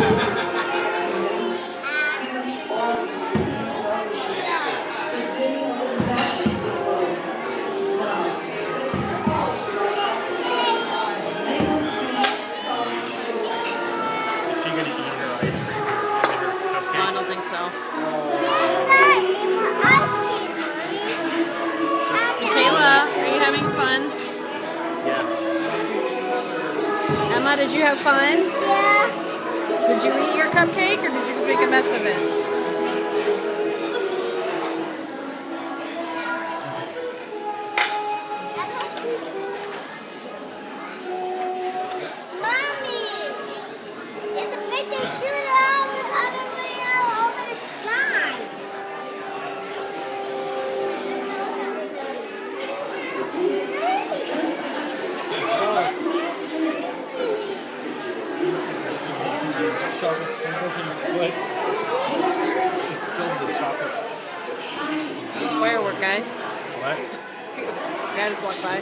Is she gonna eat her ice cream? No, I don't think so. Kayla, are you having fun? Yes. Emma, did you have fun? Yeah. Did you eat your cupcake or did you just make a mess of it? Chocolate sprinkles in your foot. She spilled the chocolate. Firework guy. What? Guy just walked by.